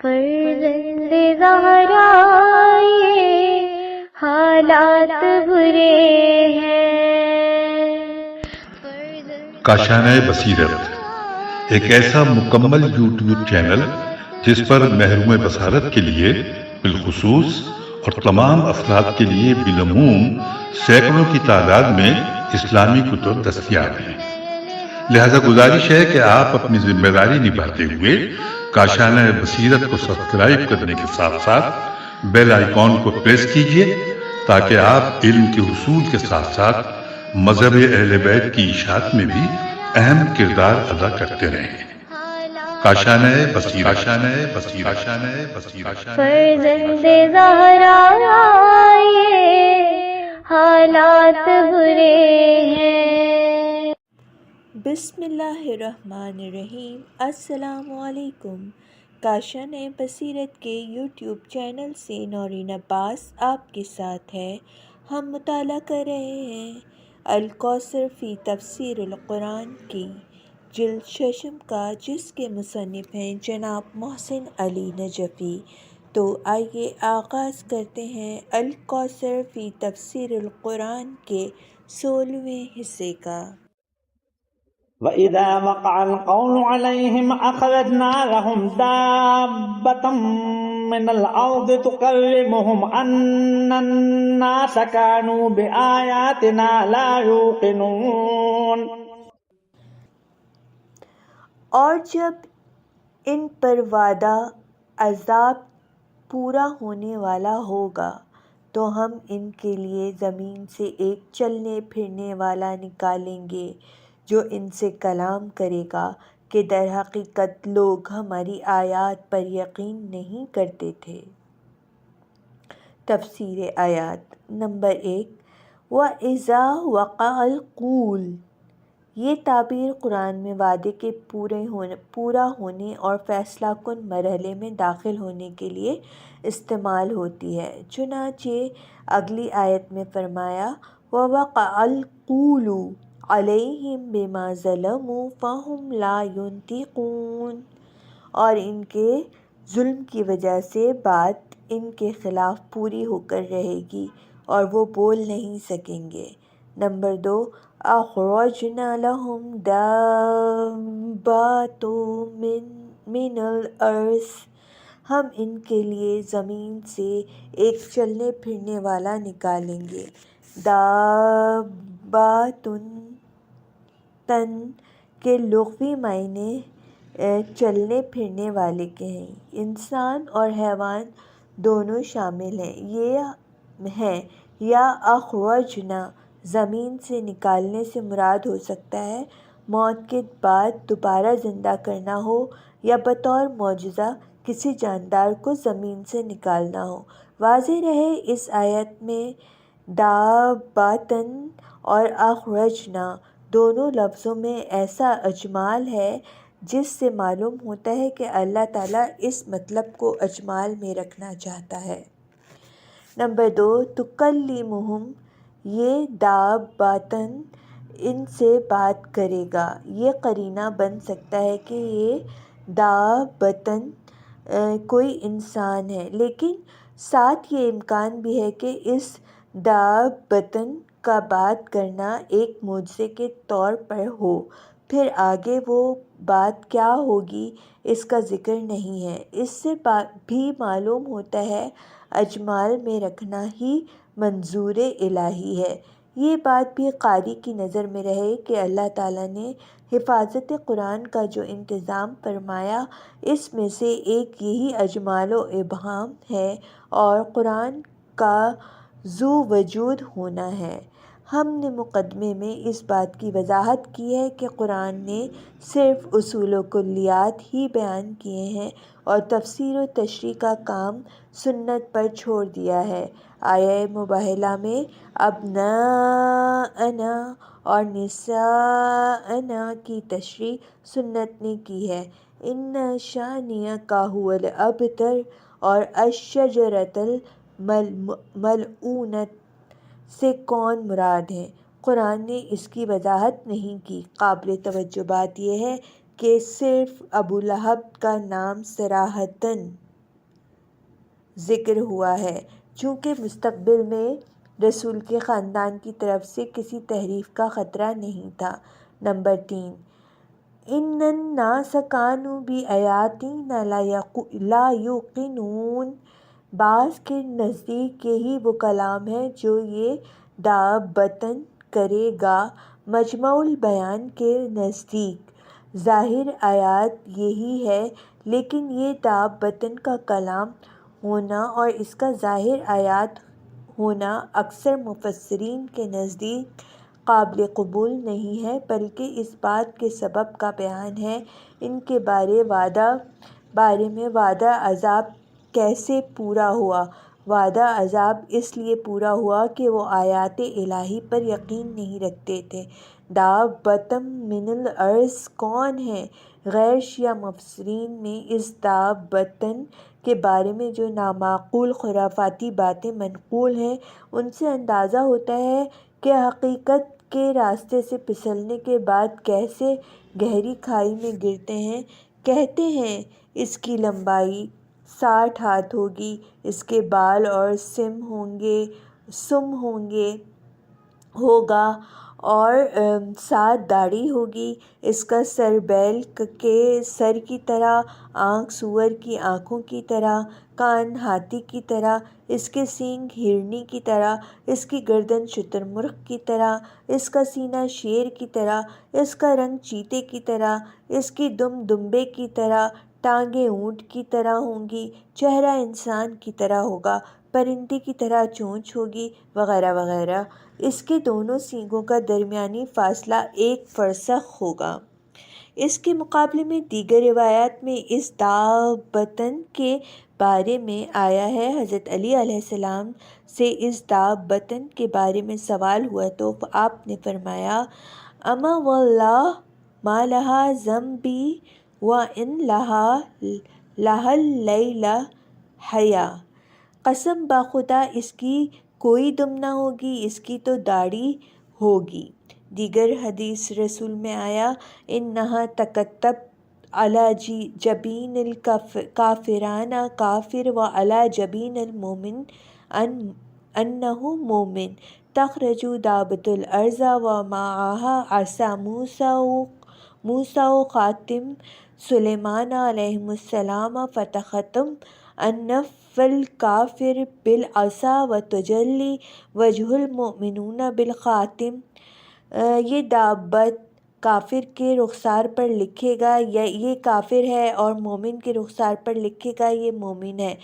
فرزند زہرا یہ حالات برے ہیں۔ کاشانہ بصیرت ایک ایسا مکمل یوٹیوب چینل جس پر محروم بصارت کے لیے بالخصوص اور تمام افراد کے لیے بالعموم سینکڑوں کی تعداد میں اسلامی کتب دستیاب ہیں۔ لہذا گزارش ہے کہ آپ اپنی ذمہ داری نبھاتے ہوئے کاشانہ بصیرت کو سبسکرائب کرنے کے ساتھ ساتھ بیل آئیکن کو پریس کیجئے تاکہ آپ علم کے حصول کے ساتھ ساتھ مذہب اہل بیت کی اشاعت میں بھی اہم کردار ادا کرتے رہیں۔ کاشانہ بصیرت۔ فرزند زہرا یہ حالات برے ہیں۔ بسم اللہ الرحمن الرحیم۔ السلام علیکم۔ کاشانہ بصیرت کے یوٹیوب چینل سے نورین عباس آپ کے ساتھ ہے۔ ہم مطالعہ کر رہے ہیں الکوثر فی تفسیر القرآن کی جلد ششم کا، جس کے مصنف ہیں جناب محسن علی نجفی۔ تو آئیے آغاز کرتے ہیں الکوثر فی تفسیر القرآن کے 16ویں حصے کا۔ وَإِذَا وَقَعَ الْقَوْلُ عَلَيْهِمْ أَخْرَجْنَا لَهُمْ دَابَّةً مِّنَ الْأَرْضِ تُكَلِّمُهُمْ أَنَّ النَّاسَ كَانُوا بِآيَاتِنَا لَا يُوقِنُونَ۔ اور جب ان پر وعدہ عذاب پورا ہونے والا ہوگا تو ہم ان کے لیے زمین سے ایک چلنے پھرنے والا نکالیں گے جو ان سے کلام کرے گا کہ در حقیقت لوگ ہماری آیات پر یقین نہیں کرتے تھے۔ تفسیر آیات نمبر 1۔ وَإِذَا وَقَعَ الْقَوْلُ، یہ تعبیر قرآن میں وعدے کے پورا ہونے اور فیصلہ کن مرحلے میں داخل ہونے کے لیے استعمال ہوتی ہے۔ چنانچہ اگلی آیت میں فرمایا وَوَقَعَ الْقَوْلُ عَلَيْهِمْ بِمَا ظَلَمُوا فَهُمْ لَا يُنطِقُونَ، اور ان کے ظلم کی وجہ سے بات ان کے خلاف پوری ہو کر رہے گی اور وہ بول نہیں سکیں گے۔ نمبر 2۔ أَخْرَجْنَا لَهُمْ دَابَّةً مِّنَ الْأَرْضِ، ہم ان کے لیے زمین سے ایک چلنے پھرنے والا نکالیں گے۔ دابۃ تن کے لغوی معنی چلنے پھرنے والے کے ہیں۔ انسان اور حیوان دونوں شامل ہیں۔ یہ ہیں یا اخرجنا، زمین سے نکالنے سے مراد ہو سکتا ہے موت کے بعد دوبارہ زندہ کرنا ہو، یا بطور معجزہ کسی جاندار کو زمین سے نکالنا ہو۔ واضح رہے اس آیت میں دابۃً اور اخرجنا دونوں لفظوں میں ایسا اجمال ہے جس سے معلوم ہوتا ہے کہ اللہ تعالیٰ اس مطلب کو اجمال میں رکھنا چاہتا ہے۔ نمبر 2۔ تُکَلِّمُہُم، یہ دابۃً ان سے بات کرے گا۔ یہ قرینہ بن سکتا ہے کہ یہ دابۃً کوئی انسان ہے، لیکن ساتھ یہ امکان بھی ہے کہ اس دابۃً کا بات کرنا ایک معجزے کے طور پر ہو۔ پھر آگے وہ بات کیا ہوگی اس کا ذکر نہیں ہے۔ اس سے بھی معلوم ہوتا ہے اجمال میں رکھنا ہی منظور الہی ہے۔ یہ بات بھی قاری کی نظر میں رہے کہ اللہ تعالیٰ نے حفاظت قرآن کا جو انتظام فرمایا اس میں سے ایک یہی اجمال و ابہام ہے اور قرآن کا ذو وجود ہونا ہے۔ ہم نے مقدمے میں اس بات کی وضاحت کی ہے کہ قرآن نے صرف اصول و کلیات ہی بیان کیے ہیں اور تفسیر و تشریح کا کام سنت پر چھوڑ دیا ہے۔ آیہ مباہلہ میں ابناءنا اور نساءنا کی تشریح سنت نے کی ہے۔ ان شانئک ھو الابتر اور الشجرۃ الملعونۃ سے کون مراد ہیں، قرآن نے اس کی وضاحت نہیں کی۔ قابل توجہ بات یہ ہے کہ صرف ابو لہب کا نام صراحتاً ذکر ہوا ہے، چونکہ مستقبل میں رسول کے خاندان کی طرف سے کسی تحریف کا خطرہ نہیں تھا۔ نمبر 3، ان الناس كانوا بآیاتنا لا یوقنون۔ بعض کے نزدیک یہی وہ کلام ہے جو یہ دعوتاً کرے گا۔ مجمع البیان کے نزدیک ظاہر آیات یہی ہے، لیکن یہ دعوتاً کا کلام ہونا اور اس کا ظاہر آیات ہونا اکثر مفسرین کے نزدیک قابل قبول نہیں ہے، بلکہ اس بات کے سبب کا بیان ہے۔ ان کے بارے میں وعدہ عذاب کیسے پورا ہوا؟ وعدہ عذاب اس لیے پورا ہوا کہ وہ آیات الہی پر یقین نہیں رکھتے تھے۔ دابۃ من الارض کون ہے؟ غیر شیعہ مفسرین میں اس دابۃ کے بارے میں جو نامعقول خرافاتی باتیں منقول ہیں ان سے اندازہ ہوتا ہے کہ حقیقت کے راستے سے پھسلنے کے بعد کیسے گہری کھائی میں گرتے ہیں۔ کہتے ہیں اس کی لمبائی 60 ہاتھ ہوگی، اس کے بال اور سم ہوگا اور 7 داڑھی ہوگی، اس کا سر بیل کے سر کی طرح، آنکھ سور کی آنکھوں کی طرح، کان ہاتھی کی طرح، اس کے سینگ ہرنی کی طرح، اس کی گردن شتر مرغ کی طرح، اس کا سینہ شیر کی طرح، اس کا رنگ چیتے کی طرح، اس کی دم دمبے کی طرح، ٹانگیں اونٹ کی طرح ہوں گی، چہرہ انسان کی طرح ہوگا، پرندے کی طرح چونچ ہوگی، وغیرہ وغیرہ۔ اس کے دونوں سینگوں کا درمیانی فاصلہ 1 فرسخ ہوگا۔ اس کے مقابلے میں دیگر روایات میں اس دابۃ کے بارے میں آیا ہے۔ حضرت علی علیہ السلام سے اس دابۃ کے بارے میں سوال ہوا تو آپ نے فرمایا، اما واللہ ما لہا ذنبی وان لہا اللیل حیا۔ قسم بخدا اس کی کوئی دم نہ ہوگی، اس کی تو داڑھی ہوگی۔ دیگر حدیث رسول میں آیا، انہا تکتب علی جبین الکافران کافر وعلی جبین المؤمن انہ مومن۔ تخرج دابۃ الارض ومعہا عصا موسیٰ وخاتم سلیمان علیہ السلام فتختم انف الکافر بالعصا وتجلی وجہ المؤمنون بالخاتم۔ یہ دابۃ کافر کے رخسار پر لکھے گا، یہ کافر ہے، اور مومن کے رخسار پر لکھے گا، یہ مومن ہے۔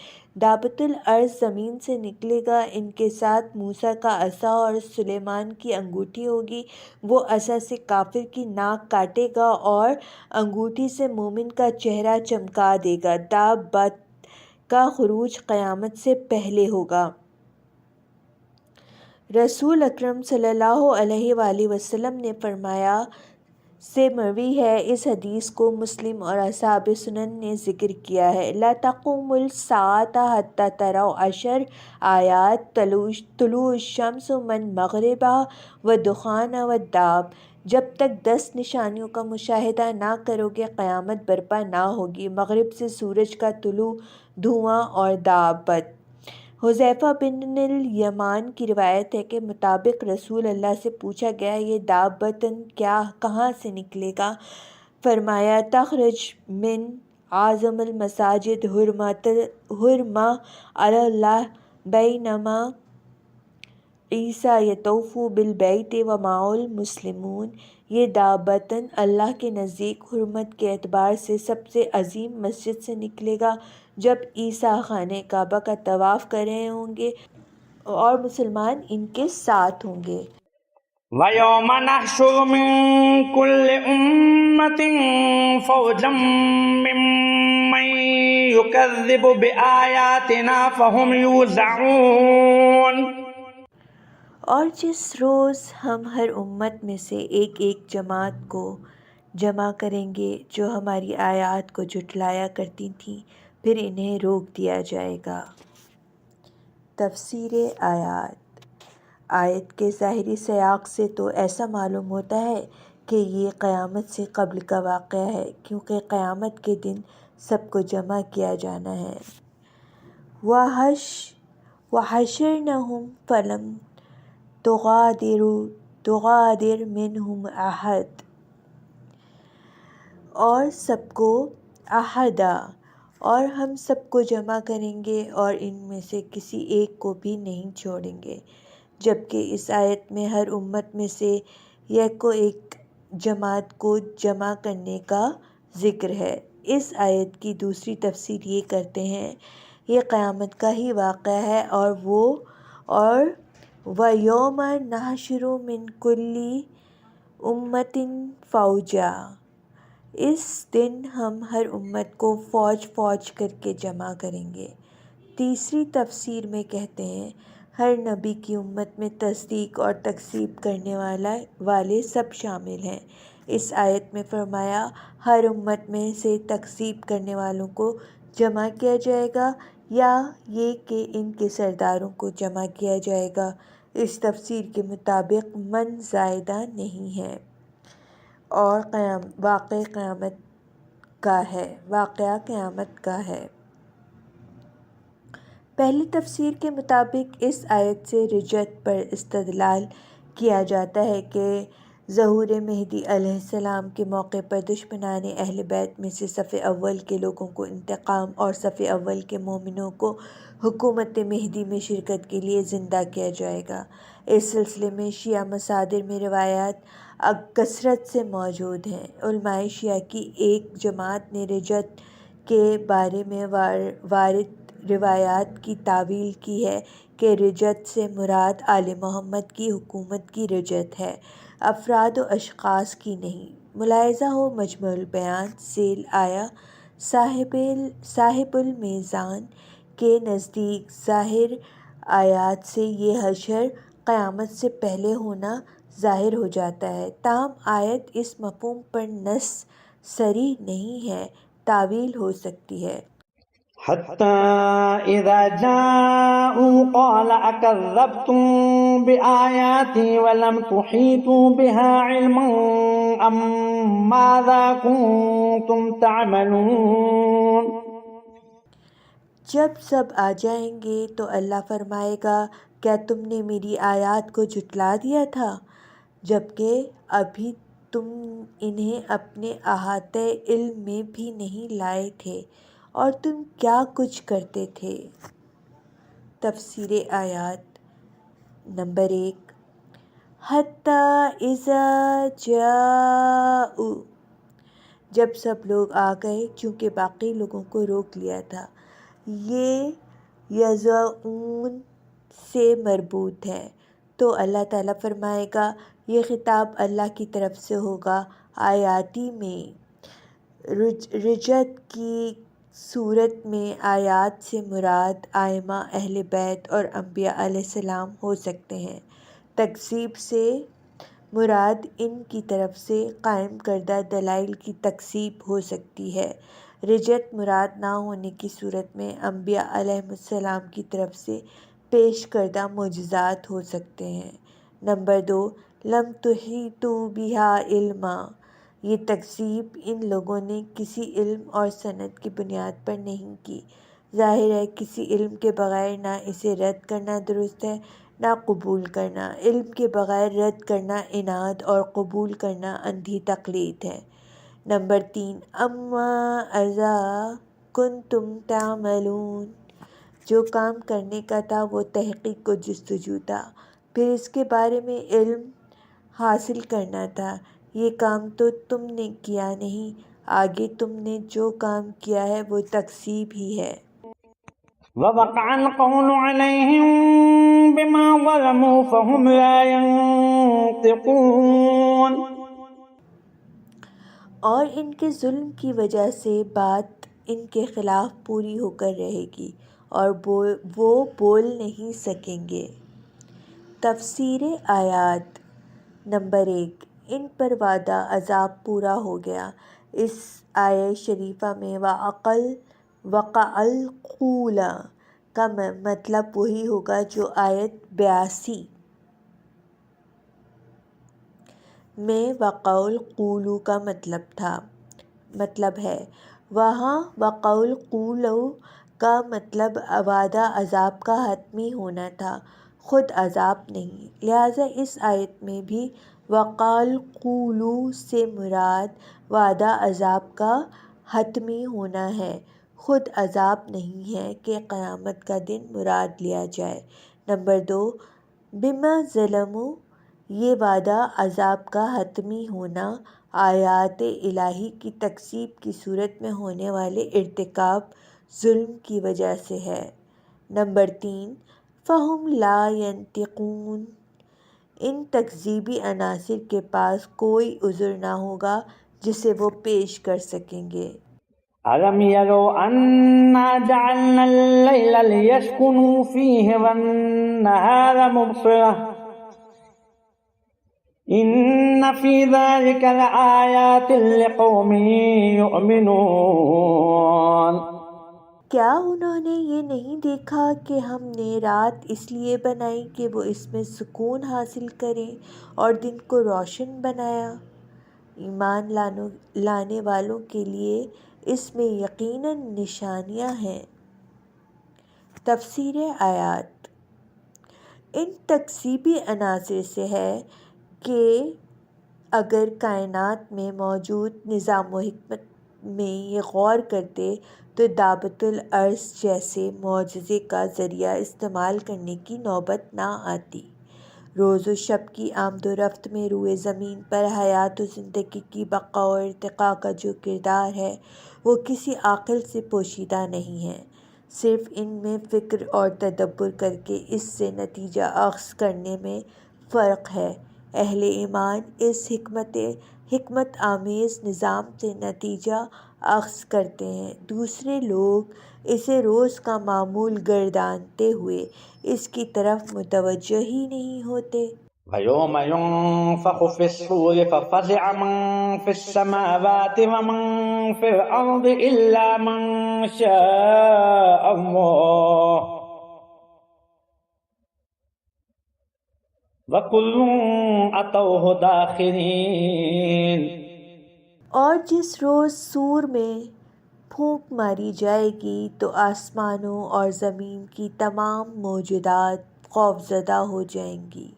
دابۃ الارض زمین سے نکلے گا، ان کے ساتھ موسیٰ کا عصا اور سلیمان کی انگوٹھی ہوگی، وہ عصا سے کافر کی ناک کاٹے گا اور انگوٹھی سے مومن کا چہرہ چمکا دے گا۔ دابۃ کا خروج قیامت سے پہلے ہوگا۔ رسول اکرم صلی اللہ علیہ وآلہ وسلم نے فرمایا سے مروی ہے، اس حدیث کو مسلم اور اصحاب سنن نے ذکر کیا ہے، لا تقوم الساعة حتی تروا 10 آیات طلوع الشمس من مغربها والدخان والداب۔ جب تک 10 نشانیوں کا مشاہدہ نہ کرو گے قیامت برپا نہ ہوگی، مغرب سے سورج کا طلوع، دھواں اور دابت۔ حذیفہ بن الیمان کی روایت ہے کہ مطابق رسول اللہ سے پوچھا گیا، یہ دابۃ کہاں سے نکلے گا؟ فرمایا، تخرج من اعظم المساجد حرمہ علی اللہ بینما عیسیٰ یطوف بالبیت ومعہ المسلمون۔ یہ دابۃ اللہ کے نزدیک حرمت کے اعتبار سے سب سے عظیم مسجد سے نکلے گا جب عیسیٰ خانہ کعبہ کا طواف کر رہے ہوں گے اور مسلمان ان کے ساتھ ہوں گے۔ وَيَوْمَ نَحْشُرُ مِن كُلِّ أُمَّةٍ فَوْجًا مِّمَّن يُكَذِّبُ بِآيَاتِنَا فَهُمْ يُوزَعُونَ۔ اور جس روز ہم ہر امت میں سے ایک جماعت کو جمع کریں گے جو ہماری آیات کو جھٹلایا کرتی تھیں، پھر انہیں روک دیا جائے گا۔ تفسیر آیت کے ظاہری سیاق سے تو ایسا معلوم ہوتا ہے کہ یہ قیامت سے قبل کا واقعہ ہے، کیونکہ قیامت کے دن سب کو جمع کیا جانا ہے۔ وحشرنہم فلم تغادر منہم احد، اور سب کو احدا، اور ہم سب کو جمع کریں گے اور ان میں سے کسی ایک کو بھی نہیں چھوڑیں گے، جبکہ اس آیت میں ہر امت میں سے یک و ایک جماعت کو جمع کرنے کا ذکر ہے۔ اس آیت کی دوسری تفسیر یہ کرتے ہیں یہ قیامت کا ہی واقعہ ہے، اور وَيَوْمَ نَحْشُرُ مِنْ كُلِّ أُمَّةٍ فَوْجًا، اس دن ہم ہر امت کو فوج فوج کر کے جمع کریں گے۔ تیسری تفسیر میں کہتے ہیں ہر نبی کی امت میں تصدیق اور تکذیب کرنے والے سب شامل ہیں۔ اس آیت میں فرمایا ہر امت میں سے تکذیب کرنے والوں کو جمع کیا جائے گا یا یہ کہ ان کے سرداروں کو جمع کیا جائے گا۔ اس تفسیر کے مطابق من زائدہ نہیں ہے اور واقعہ قیامت کا ہے۔ پہلی تفسیر کے مطابق اس آیت سے رجعت پر استدلال کیا جاتا ہے کہ ظہور مہدی علیہ السلام کے موقع پر دشمنان اہل بیت میں سے صف اول کے لوگوں کو انتقام اور صف اول کے مومنوں کو حکومت مہدی میں شرکت کے لیے زندہ کیا جائے گا۔ اس سلسلے میں شیعہ مصادر میں روایات کثرت سے موجود ہیں۔ علماء شیعہ کی ایک جماعت نے رجعت کے بارے میں وارد روایات کی تاویل کی ہے کہ رجعت سے مراد آل محمد کی حکومت کی رجعت ہے، افراد و اشخاص کی نہیں۔ ملاحظہ ہو مجموع البیان ذیل آیا صاحب المیزان کے نزدیک ظاہر آیات سے یہ حشر قیامت سے پہلے ہونا ظاہر ہو جاتا ہے، تاہم آیت اس مفہوم پر نص صریح نہیں ہے، تاویل ہو سکتی ہے۔ حتى إذا جاءوا قال أكذبتم بآياتي ولم تحيطوا بها علما أم ماذا كنتم تعملون۔ جب سب آ جائیں گے تو اللہ فرمائے گا کیا تم نے میری آیات کو جھٹلا دیا تھا جبکہ ابھی تم انہیں اپنے احاطۂ علم میں بھی نہیں لائے تھے، اور تم کیا کچھ کرتے تھے۔ تفسیر آیات نمبر 1، حتی اذا جاؤ، جب سب لوگ آ گئے، چونکہ باقی لوگوں کو روک لیا تھا۔ یہ یضعون سے مربوط ہے، تو اللہ تعالیٰ فرمائے گا یہ خطاب اللہ کی طرف سے ہوگا۔ آیاتی میں رجعت کی صورت میں آیات سے مراد ائمہ اہل بیت اور انبیاء علیہ السلام ہو سکتے ہیں۔ تکذیب سے مراد ان کی طرف سے قائم کردہ دلائل کی تکذیب ہو سکتی ہے۔ رجعت مراد نہ ہونے کی صورت میں انبیاء علیہ السلام کی طرف سے پیش کردہ معجزات ہو سکتے ہیں۔ نمبر 2، لم تحیطوا بہا علما، یہ تکذیب ان لوگوں نے کسی علم اور سند کی بنیاد پر نہیں کی۔ ظاہر ہے کسی علم کے بغیر نہ اسے رد کرنا درست ہے نہ قبول کرنا۔ علم کے بغیر رد کرنا عناد اور قبول کرنا اندھی تقلید ہے۔ نمبر 3، ماذا کنتم تعملون، جو کام کرنے کا تھا وہ تحقیق و جستجو تھا، پھر اس کے بارے میں علم حاصل کرنا تھا۔ یہ کام تو تم نے کیا نہیں، آگے تم نے جو کام کیا ہے وہ تکذیب ہی ہے۔ ووقع القول عليهم بما ظلموا فهم لا ينطقون، اور ان کے ظلم کی وجہ سے بات ان کے خلاف پوری ہو کر رہے گی اور وہ بول نہیں سکیں گے۔ تفسیر آیات نمبر 1، ان پر وعدہ عذاب پورا ہو گیا۔ اس آیہ شریفہ میں وقع القول کا مطلب وہی ہوگا جو آیت 82 میں وقع القول کا مطلب ہے۔ وہاں وقع القول کا مطلب وعدہ عذاب کا حتمی ہونا تھا، خود عذاب نہیں۔ لہٰذا اس آیت میں بھی وقال قولو سے مراد وعدہ عذاب کا حتمی ہونا ہے، خود عذاب نہیں ہے کہ قیامت کا دن مراد لیا جائے۔ نمبر 2، بما ظلموا، یہ وعدہ عذاب کا حتمی ہونا آیات الہی کی تکذیب کی صورت میں ہونے والے ارتکاب ظلم کی وجہ سے ہے۔ نمبر 3، فہم لا ینطقون، ان تکذیبی عناصر کے پاس کوئی عذر نہ ہوگا جسے وہ پیش کر سکیں گے۔ ألم يروا أنا جعلنا الليل ليسكنوا فيه والنهار مبصرة إن في ذلك لآيات لقوم يؤمنون۔ کیا انہوں نے یہ نہیں دیکھا کہ ہم نے رات اس لیے بنائی کہ وہ اس میں سکون حاصل کریں اور دن کو روشن بنایا؟ ایمان لانے والوں کے لیے اس میں یقیناً نشانیاں ہیں۔ تفسیر آیات، ان تکذیبی عناصر سے ہے کہ اگر کائنات میں موجود نظام و حکمت میں یہ غور کرتے تو دابۃ الارض جیسے معجزے کا ذریعہ استعمال کرنے کی نوبت نہ آتی۔ روز و شب کی آمد و رفت میں روئے زمین پر حیات و زندگی کی بقا و ارتقاء کا جو کردار ہے وہ کسی عاقل سے پوشیدہ نہیں ہے۔ صرف ان میں فکر اور تدبر کر کے اس سے نتیجہ اخذ کرنے میں فرق ہے۔ اہل ایمان اس حکمت آمیز نظام سے نتیجہ اخذ کرتے ہیں، دوسرے لوگ اسے روز کا معمول گردانتے ہوئے اس کی طرف متوجہ ہی نہیں ہوتے۔ وَيَوْمَ يُنفَخُ فِي الصُّورِ فَفَزِعَ مَن فِي السَّمَاوَاتِ وَمَن فِي الْأَرْضِ إِلَّا مَن شَاءَ اللَّهُ وَكُلٌّ أَتَوْهُ دَاخِرِينَ۔ اور جس روز سور میں پھونک ماری جائے گی تو آسمانوں اور زمین کی تمام موجودات خوفزدہ ہو جائیں گی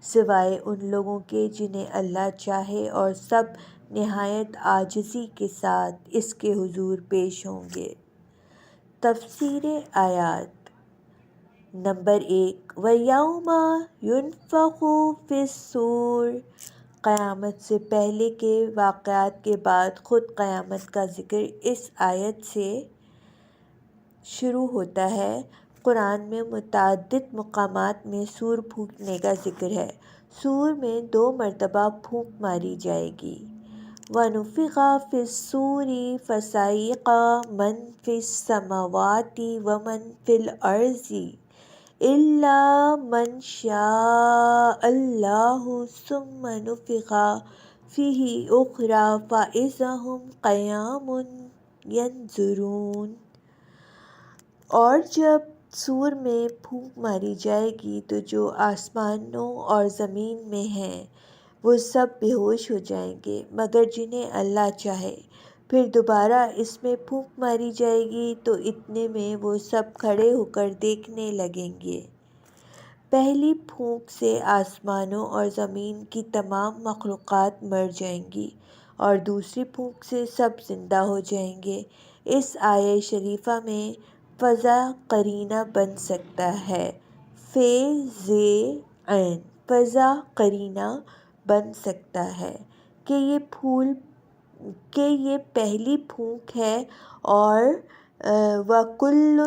سوائے ان لوگوں کے جنہیں اللہ چاہے، اور سب نہایت عاجزی کے ساتھ اس کے حضور پیش ہوں گے۔ تفسیر آیات، نمبر 1، وَيَوْمَ يُنفَخُ فِي الصُّورِ، قیامت سے پہلے کے واقعات کے بعد خود قیامت کا ذکر اس آیت سے شروع ہوتا ہے۔ قرآن میں متعدد مقامات میں سور پھونکنے کا ذکر ہے۔ سور میں 2 مرتبہ پھونک ماری جائے گی۔ وَنُفِخَ فِي الصُّورِ فَصَعِقَ مَن فِي السَّمَاوَاتِ وَمَن فِي الْأَرْضِ إِلَّا مَن شَاءَ اللَّهُ ثُمَّ نُفِخَ فِيهِ أُخْرَىٰ فَإِذَا هُمْ قِيَامٌ يَنظُرُونَ۔ اور جب سور میں پھونک ماری جائے گی تو جو آسمانوں اور زمین میں ہیں وہ سب بے ہوش ہو جائیں گے مگر جنہیں اللہ چاہے، پھر دوبارہ اس میں پھونک ماری جائے گی تو اتنے میں وہ سب کھڑے ہو کر دیکھنے لگیں گے۔ پہلی پھونک سے آسمانوں اور زمین کی تمام مخلوقات مر جائیں گی اور دوسری پھونک سے سب زندہ ہو جائیں گے۔ اس آیہ شریفہ میں فضا قرینہ بن سکتا ہے، عین فضا قرینہ بن سکتا ہے کہ یہ پہلی پھونک ہے، اور وَكُلٌّ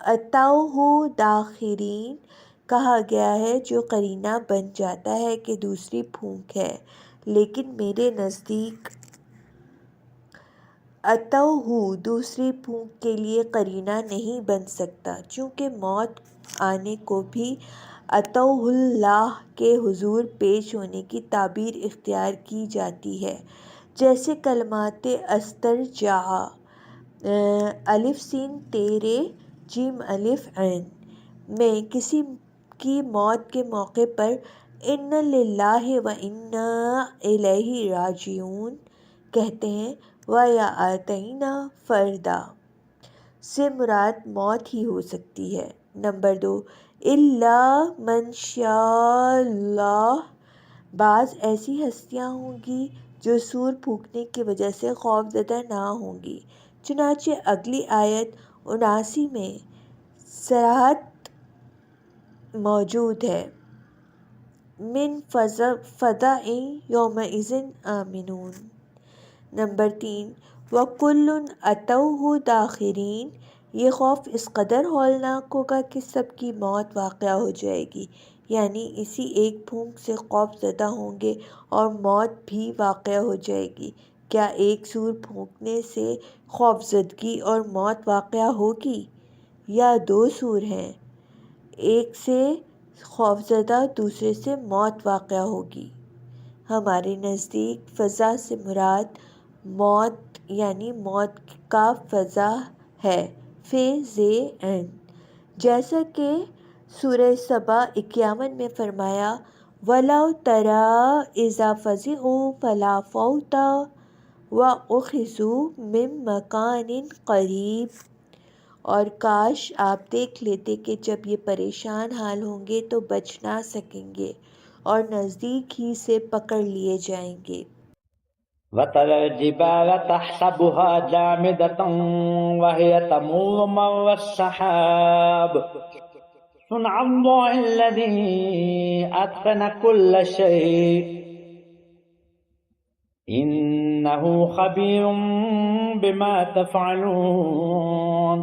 أَتَوْهُ دَاخِرِينَ کہا گیا ہے جو قرینہ بن جاتا ہے کہ دوسری پھونک ہے، لیکن میرے نزدیک أَتَوْهُ دوسری پھونک کے لیے قرینہ نہیں بن سکتا، چونکہ موت آنے کو بھی أَتَوْهُ اللَّهُ کے حضور پیش ہونے کی تعبیر اختیار کی جاتی ہے، جیسے کلمات استرجاع الف سین تیرے جیم الف عین میں کسی کی موت کے موقع پر اِنَّ لِلَّهِ وَإِنَّا إِلَيْهِ رَاجِعُونَ کہتے ہیں، وَيَا آتَيْنَا فَرْدًا۔ سے مراد موت ہی ہو سکتی ہے۔ نمبر 2، الا من شاء اللہ، بعض ایسی ہستیاں ہوں گی جو سور پھونکنے کی وجہ سے خوف زدہ نہ ہوں گی۔ چنانچہ اگلی آیت 79 میں صراحت موجود ہے، من فزع یومئذ آمنون۔ نمبر 3، وَكُلٌّ أَتَوْهُ دَاخِرِينَ، یہ خوف اس قدر ہولناک ہوگا کہ سب کی موت واقع ہو جائے گی، یعنی اسی ایک پھونک سے خوف زدہ ہوں گے اور موت بھی واقع ہو جائے گی۔ کیا ایک سور پھونکنے سے خوف زدگی اور موت واقع ہوگی، یا 2 سور ہیں، ایک سے خوف زدہ دوسرے سے موت واقع ہوگی؟ ہمارے نزدیک فزع سے مراد موت یعنی موت کا فزع ہے، فزع، جیسا کہ سورہ سبا 51 میں فرمایا، وَلَوْ تَرَىٰ إِذَا فَزِعُوا فَلَا فَوْتَ وَأُخِذُوا مِن مَّكَانٍ قَرِيبٍ، اور کاش آپ دیکھ لیتے کہ جب یہ پریشان حال ہوں گے تو بچ نہ سکیں گے اور نزدیک ہی سے پکڑ لیے جائیں گے۔ وَتَرَى الْجِبَالَ تَحْسَبُهَا جَامِدَةً وَهِيَ تَمُرُّ مَرَّ السَّحَابِ صُنْعَ اللَّهِ الَّذِي أَتْقَنَ كُلَّ شَيْءٍ إِنَّهُ خَبِيرٌ بِمَا تَفْعَلُونَ۔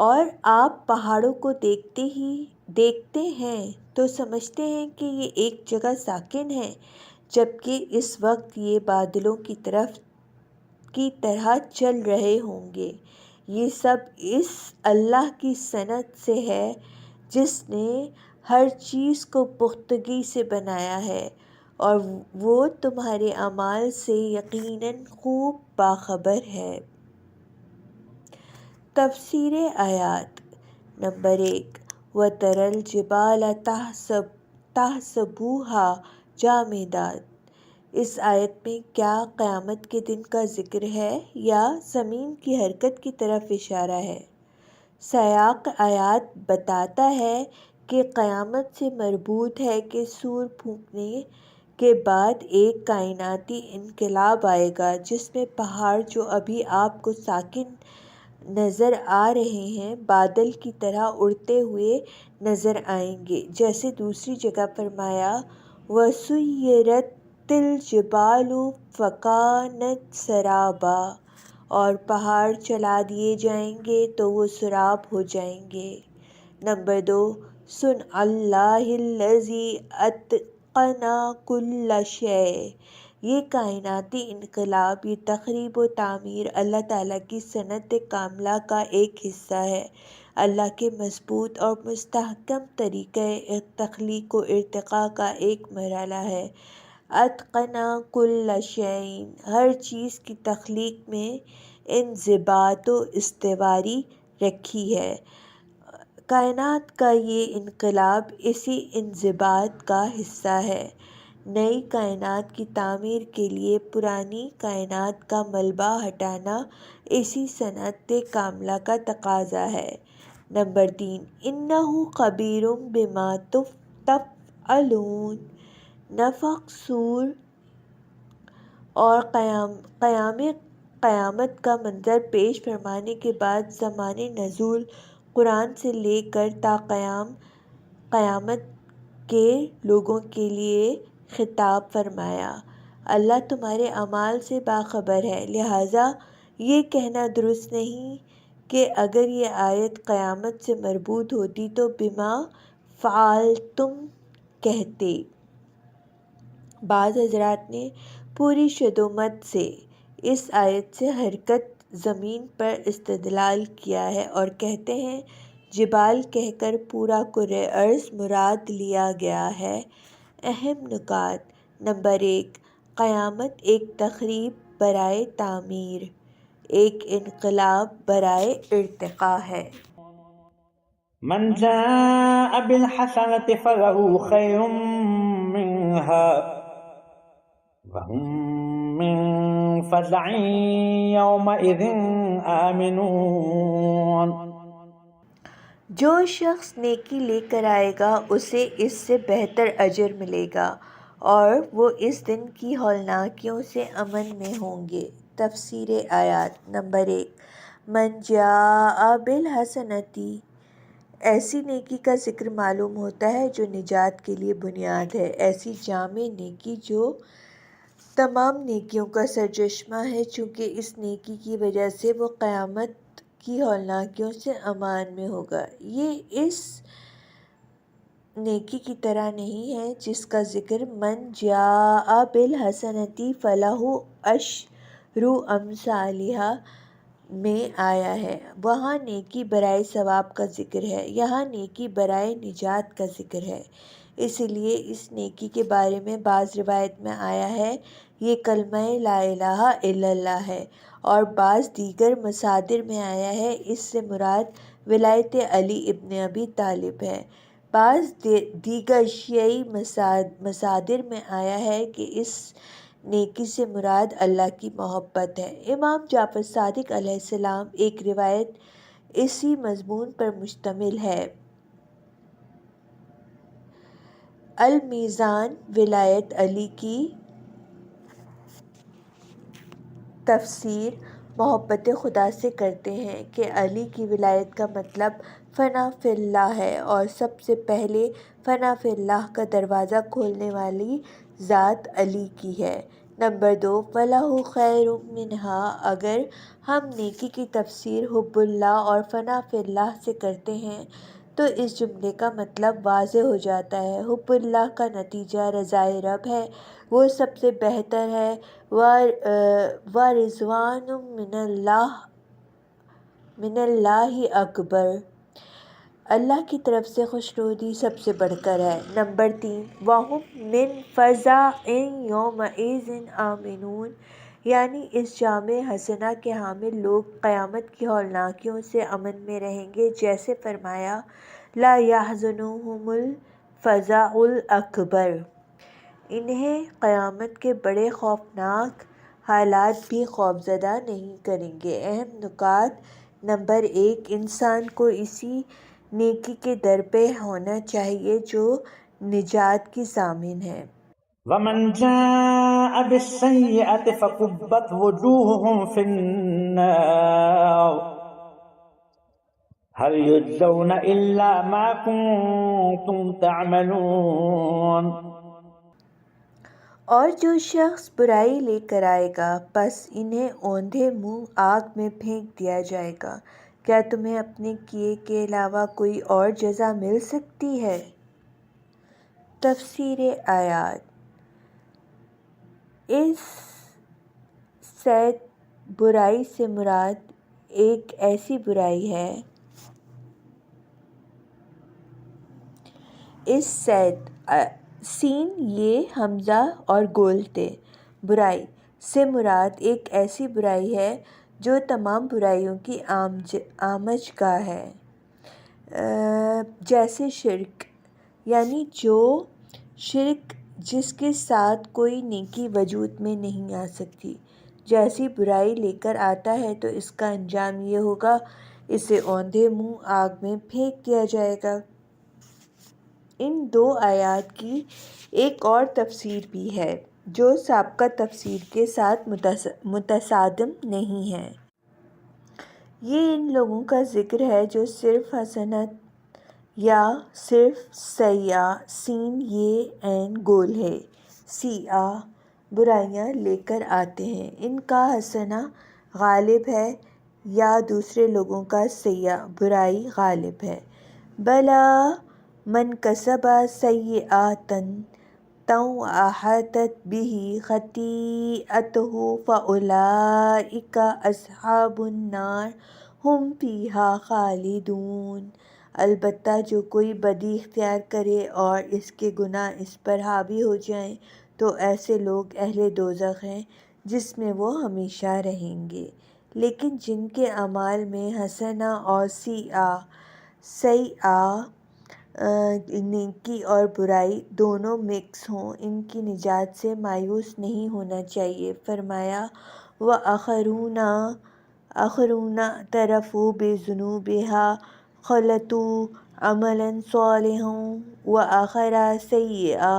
اور آپ پہاڑوں کو دیکھتے ہیں تو سمجھتے ہیں کہ یہ ایک جگہ ساکن ہے، جبکہ اس وقت یہ بادلوں کی طرح چل رہے ہوں گے۔ یہ سب اس اللہ کی صنعت سے ہے جس نے ہر چیز کو پختگی سے بنایا ہے، اور وہ تمہارے اعمال سے یقیناً خوب باخبر ہے۔ تفسیر آیات۔ نمبر 1، وَتَرَى الْجِبَالَ تَحْسَبُوهَا جَامِدَةً، اس آیت میں کیا قیامت کے دن کا ذکر ہے یا زمین کی حرکت کی طرف اشارہ ہے؟ سیاق آیات بتاتا ہے کہ قیامت سے مربوط ہے کہ سور پھونکنے کے بعد ایک کائناتی انقلاب آئے گا جس میں پہاڑ جو ابھی آپ کو ساکن نظر آ رہے ہیں بادل کی طرح اڑتے ہوئے نظر آئیں گے، جیسے دوسری جگہ فرمایا، وَسُيِّرَتِ الْجِبَالُ فَكَانَتْ سَرَابًا، اور پہاڑ چلا دیے جائیں گے تو وہ سراب ہو جائیں گے۔ نمبر 2، صُنْعَ اللَّهِ الَّذِي أَتْقَنَ كُلَّ شَيْءٍ، یہ کائناتی انقلاب، یہ تخریب و تعمیر اللہ تعالیٰ کی صنعت کاملہ کا ایک حصہ ہے، اللہ کے مضبوط اور مستحکم طریقہ تخلیق و ارتقاء کا ایک مرحلہ ہے۔ اتقن کل شیء، ہر چیز کی تخلیق میں انضباط و استواری رکھی ہے۔ کائنات کا یہ انقلاب اسی انضباط کا حصہ ہے۔ نئی کائنات کی تعمیر کے لیے پرانی کائنات کا ملبہ ہٹانا اسی صنعت کاملہ کا تقاضا ہے۔ نمبر 3، اِنَّهُ خَبِيرٌ بِمَا تَفْعَلُونَ، نفخ صور اور قیامت کا منظر پیش فرمانے کے بعد زمانِ نزول قرآن سے لے کر تا قیامت کے لوگوں کے لیے خطاب فرمایا، اللہ تمہارے اعمال سے باخبر ہے، لہٰذا یہ کہنا درست نہیں کہ اگر یہ آیت قیامت سے مربوط ہوتی تو بما فعلتم کہتے۔ بعض حضرات نے پوری شدومت سے اس آیت سے حرکت زمین پر استدلال کیا ہے اور کہتے ہیں جبال کہہ کر پورا کرۂ ارض مراد لیا گیا ہے۔ اہم نکات۔ نمبر 1، قیامت ایک تخریب برائے تعمیر، ایک انقلاب برائے ارتقاء ہے۔ من جاء بالحسنة فله خير منها وهم من فزع يومئذ آمنون. جو شخص نیکی لے کر آئے گا اسے اس سے بہتر اجر ملے گا اور وہ اس دن کی ہولناکیوں سے امن میں ہوں گے. تفسیر آیات. نمبر 1. من جاء بالحسنتی، ایسی نیکی کا ذکر معلوم ہوتا ہے جو نجات کے لیے بنیاد ہے، ایسی جامع نیکی جو تمام نیکیوں کا سرچشمہ ہے، چونکہ اس نیکی کی وجہ سے وہ قیامت کی ہولناکیوں سے امان میں ہوگا. یہ اس نیکی کی طرح نہیں ہے جس کا ذکر من جاء بالحسنتی فلہ عشر امثالہا میں آیا ہے. وہاں نیکی برائے ثواب کا ذکر ہے، یہاں نیکی برائے نجات کا ذکر ہے. اسی لیے اس نیکی کے بارے میں بعض روایت میں آیا ہے یہ کلمہ لا الہ الا اللہ ہے، اور بعض دیگر مصادر میں آیا ہے اس سے مراد ولایت علی ابن ابی طالب ہے. بعض دیگر شیعی مصادر میں آیا ہے کہ اس نیکی سے مراد اللہ کی محبت ہے. امام جعفر صادق علیہ السلام ایک روایت اسی مضمون پر مشتمل ہے. المیزان ولایت علی کی تفسیر محبت خدا سے کرتے ہیں کہ علی کی ولایت کا مطلب فنا فی اللہ ہے، اور سب سے پہلے فنا فی اللہ کا دروازہ کھولنے والی ذات علی کی ہے. نمبر 2. وَلَهُ خَيْرٌ مِّنْهَا، اگر ہم نیکی کی تفسیر حب اللہ اور فنا فی اللہ سے کرتے ہیں تو اس جملے کا مطلب واضح ہو جاتا ہے. حب اللہ کا نتیجہ رضائے رب ہے، وہ سب سے بہتر ہے. وَرِضْوَانٌ مِّنَ اللہِ اکبر، اللہ کی طرف سے خوشنودی سب سے بڑھ کر ہے. نمبر 3. وَهُمْ مِنْ فَزَعٍ يَوْمَئِذٍ آمِنُونَ، یعنی اس جامع حسنہ کے حامل لوگ قیامت کی ہولناکیوں سے امن میں رہیں گے. جیسے فرمایا لا يَحْزُنُهُمُ الْفَزَعُ الْأَكْبَرُ، انہیں قیامت کے بڑے خوفناک حالات بھی خوفزدہ نہیں کریں گے. اہم نکات. نمبر 1. انسان کو اسی نیکی کے در پہ ہونا چاہیے جو نجات کی ضامن ہے. ومن جاء بالسيئة فكبت وجوههم في النار هل يجزون إلا ما كنتم تعملون. اور جو شخص برائی لے کر آئے گا پس انہیں اوندھے منہ آگ میں پھینک دیا جائے گا. کیا تمہیں اپنے کیے کے علاوہ کوئی اور جزا مل سکتی ہے؟ تفسیر آیات. اس سید برائی سے مراد ایک ایسی برائی ہے اس سید سین یہ حمزہ اور گولتے برائی سے مراد ایک ایسی برائی ہے جو تمام برائیوں کی آمج گاہ ہے. جیسے شرک، یعنی جو شرک جس کے ساتھ کوئی نیکی وجود میں نہیں آ سکتی، جیسی برائی لے کر آتا ہے تو اس کا انجام یہ ہوگا اسے اوندھے منہ آگ میں پھینک دیا جائے گا. ان دو آیات کی ایک اور تفسیر بھی ہے جو سابقہ تفسیر کے ساتھ متصادم نہیں ہے. یہ ان لوگوں کا ذکر ہے جو صرف حسنات یا صرف سیئہ سین یہ عین گول ہے سیئہ برائیاں لے کر آتے ہیں. ان کا حسنہ غالب ہے یا دوسرے لوگوں کا سیئہ برائی غالب ہے. بلا من کسب سیئۃ احاطت بہ خطیئتہ فاولئک اصحاب النار ھم فیہا خالدون. البتہ جو کوئی بدی اختیار کرے اور اس کے گناہ اس پر حاوی ہو جائیں تو ایسے لوگ اہل دوزخ ہیں جس میں وہ ہمیشہ رہیں گے. لیکن جن کے اعمال میں حسنہ اور سیئہ نیکی اور برائی دونوں مکس ہوں ان کی نجات سے مایوس نہیں ہونا چاہیے. فرمایا وآخرون اعترفوا بذنوبها خلطوا عملا صالحا وآخر سیئا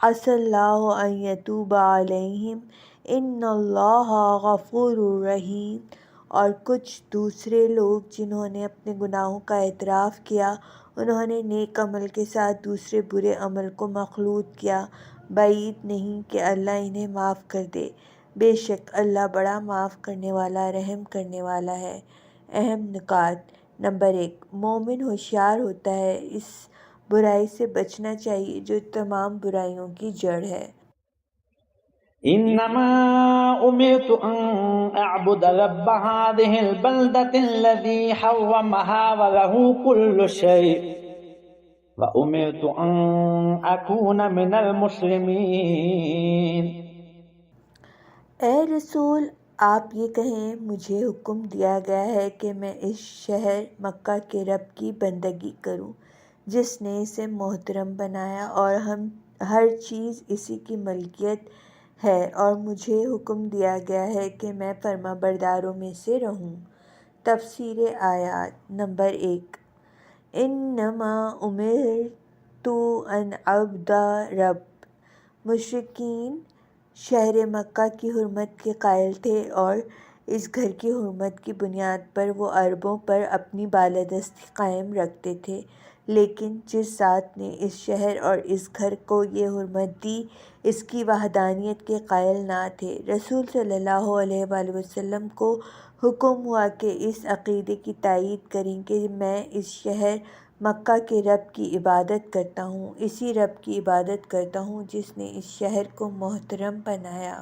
عسى الله أن يتوب عليهم ان اللہ غفور رحیم۔ اور کچھ دوسرے لوگ جنہوں نے اپنے گناہوں کا اعتراف کیا، انہوں نے نیک عمل کے ساتھ دوسرے برے عمل کو مخلوط کیا، بعید نہیں کہ اللہ انہیں معاف کر دے، بے شک اللہ بڑا معاف کرنے والا رحم کرنے والا ہے۔ اہم نکات: نمبر 1، مومن ہوشیار ہوتا ہے، اس برائی سے بچنا چاہیے جو تمام برائیوں کی جڑ ہے۔ إنما أمرت أن أعبد رب هذه البلدة الذي حرمها وله كل شيء وأمرت أن أكون من المسلمين۔ اے رسول، آپ یہ کہیں، مجھے حکم دیا گیا ہے کہ میں اس شہر مکہ کے رب کی بندگی کروں جس نے اسے محترم بنایا اور ہر چیز اسی کی ملکیت ہے، اور مجھے حکم دیا گیا ہے کہ میں فرما برداروں میں سے رہوں۔ تفسیر آیات: نمبر 1، انما امرت ان اعبد رب۔ مشرکین شہر مکہ کی حرمت کے قائل تھے اور اس گھر کی حرمت کی بنیاد پر وہ عربوں پر اپنی بالادستی قائم رکھتے تھے، لیکن جس ذات نے اس شہر اور اس گھر کو یہ حرمت دی، اس کی وحدانیت کے قائل نہ تھے۔ رسول صلی اللہ علیہ وآلہ وسلم کو حکم ہوا کہ اس عقیدے کی تائید کریں کہ میں اس شہر مکہ کے رب کی عبادت کرتا ہوں، اسی رب کی عبادت کرتا ہوں جس نے اس شہر کو محترم بنایا۔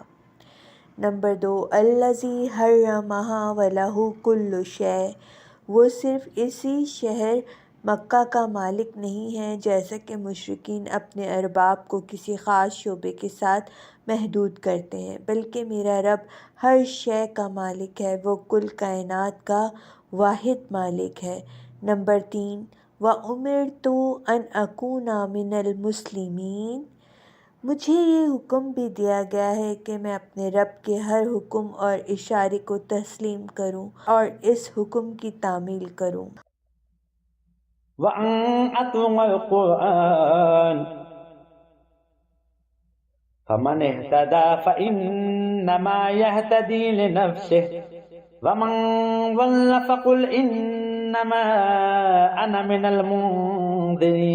نمبر 2، الذی حرمھا ولہ کل شیء۔ وہ صرف اسی شہر مکہ کا مالک نہیں ہے جیسا کہ مشرکین اپنے ارباب کو کسی خاص شعبے کے ساتھ محدود کرتے ہیں، بلکہ میرا رب ہر شے کا مالک ہے، وہ کل کائنات کا واحد مالک ہے۔ نمبر 3، وَأُمِرْتُ أَنْ أَكُونَ مِنَ الْمُسْلِمِينَ۔ مجھے یہ حکم بھی دیا گیا ہے کہ میں اپنے رب کے ہر حکم اور اشارے کو تسلیم کروں اور اس حکم کی تعمیل کروں۔ وَأَنْ أَتْلُوَ الْقُرْآنَ فَمَنِ اهْتَدَى فَإِنَّمَا يَهْتَدِي لِنَفْسِهِ وَمَنْ ضَلَّ فَقُلْ إِنَّمَا أَنَا مِنَ الْمُنذِرِينَ۔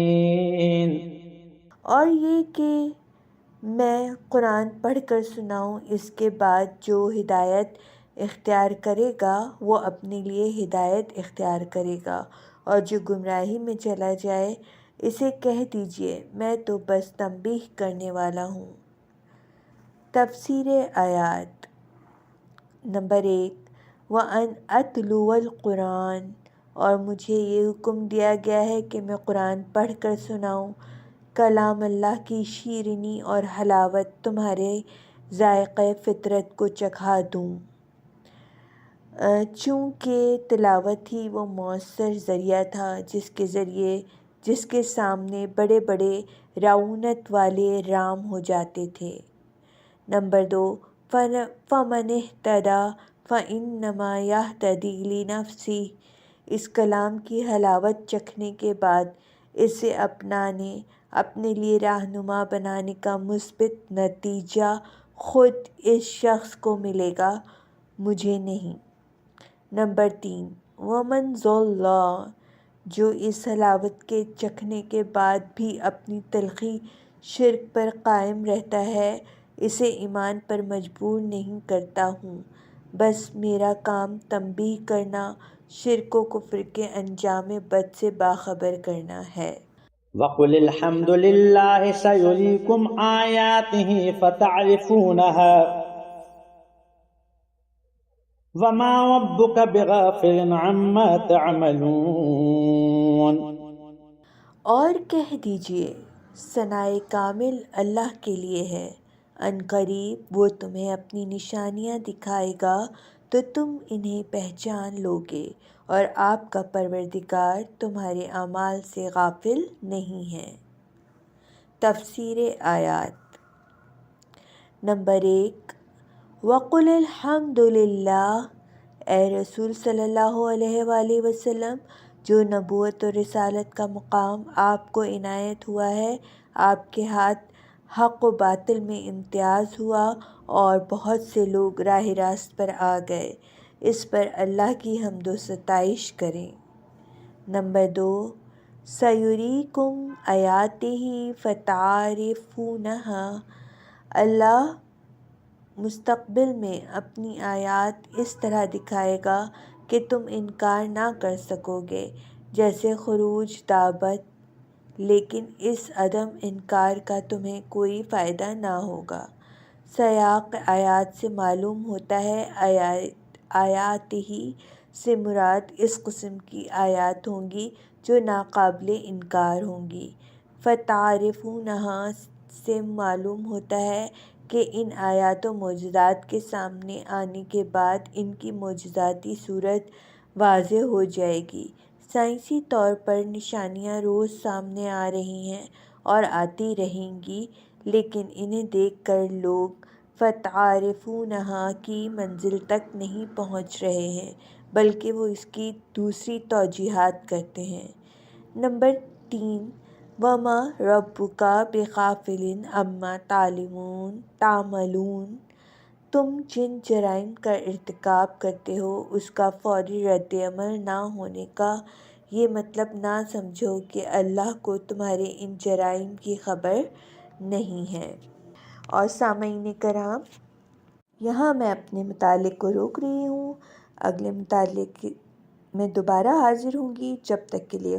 اور یہ کہ میں قرآن پڑھ کر سناؤں، اس کے بعد جو ہدایت اختیار کرے گا وہ اپنے لیے ہدایت اختیار کرے گا، اور جو گمراہی میں چلا جائے اسے کہہ دیجئے میں تو بس تنبیہ کرنے والا ہوں۔ تفسیر آیات: نمبر 1، وَأَنْ أَتْلُوَ الْقُرْآنَ۔ اور مجھے یہ حکم دیا گیا ہے کہ میں قرآن پڑھ کر سناؤں، کلام اللہ کی شیرینی اور حلاوت تمہارے ذائقہ فطرت کو چکھا دوں، چونکہ تلاوت ہی وہ مؤثر ذریعہ تھا جس کے سامنے بڑے بڑے رعونت والے رام ہو جاتے تھے۔ نمبر 2، فَمَنِ اهْتَدَى فَإِنَّمَا يَهْتَدِي لِنَفْسِهِ۔ اس کلام کی حلاوت چکھنے کے بعد اسے اپنانے، اپنے لیے رہنما بنانے کا مثبت نتیجہ خود اس شخص کو ملے گا، مجھے نہیں۔ نمبر 3، وَمَنْ ضَلَّ۔ جو اس حلاوت کے چکھنے کے بعد بھی اپنی تلخی شرک پر قائم رہتا ہے، اسے ایمان پر مجبور نہیں کرتا ہوں، بس میرا کام تنبیہ کرنا، شرک و کفر کے انجام بد سے باخبر کرنا ہے۔ وَقُلِ الْحَمْدُ لِلَّهِ سَيُرِيكُمْ آيَاتِهِ فَتَعْرِفُونَهَا وَمَا رَبُّكَ بِغَافِلٍ عَمَّا تَعْمَلُونَ۔ اور کہہ دیجئے ثنائے کامل اللہ کے لیے ہے، ان قریب وہ تمہیں اپنی نشانیاں دکھائے گا تو تم انہیں پہچان لوگے، اور آپ کا پروردگار تمہارے اعمال سے غافل نہیں ہے۔ تفسیر آیات: نمبر 1، وقل الحمد للہ، اے رسول صلی اللہ علیہ وآلہ وسلم، جو نبوت اور رسالت کا مقام آپ کو عنایت ہوا ہے، آپ کے ہاتھ حق و باطل میں امتیاز ہوا اور بہت سے لوگ راہ راست پر آ گئے، اس پر اللہ کی حمد و ستائش کریں۔ نمبر 2، سَیُریکُم آیاتہ فَتَعْرِفُونَہا، اللہ مستقبل میں اپنی آیات اس طرح دکھائے گا کہ تم انکار نہ کر سکو گے، جیسے خروج دابت، لیکن اس عدم انکار کا تمہیں کوئی فائدہ نہ ہوگا۔ سیاق آیات سے معلوم ہوتا ہے آیاتہ سے مراد اس قسم کی آیات ہوں گی جو ناقابل انکار ہوں گی۔ فَتَعْرِفُونَہا سے معلوم ہوتا ہے کہ ان آیات و معجزات کے سامنے آنے کے بعد ان کی معجزاتی صورت واضح ہو جائے گی۔ سائنسی طور پر نشانیاں روز سامنے آ رہی ہیں اور آتی رہیں گی، لیکن انہیں دیکھ کر لوگ فَتَعْرِفُونَہا کی منزل تک نہیں پہنچ رہے ہیں، بلکہ وہ اس کی دوسری توجیہات کرتے ہیں۔ نمبر 3، وَمَا رَبُّكَ بِغَافِلٍ عَمَّا تَعْمَلُونَ، تم جن جرائم کا ارتکاب کرتے ہو اس کا فوری رد عمل نہ ہونے کا یہ مطلب نہ سمجھو کہ اللہ کو تمہارے ان جرائم کی خبر نہیں ہے۔ اور سامعین کرام، یہاں میں اپنے مطالعے کو روک رہی ہوں۔ اگلے مطالعے میں دوبارہ حاضر ہوں گی، جب تک کے لیے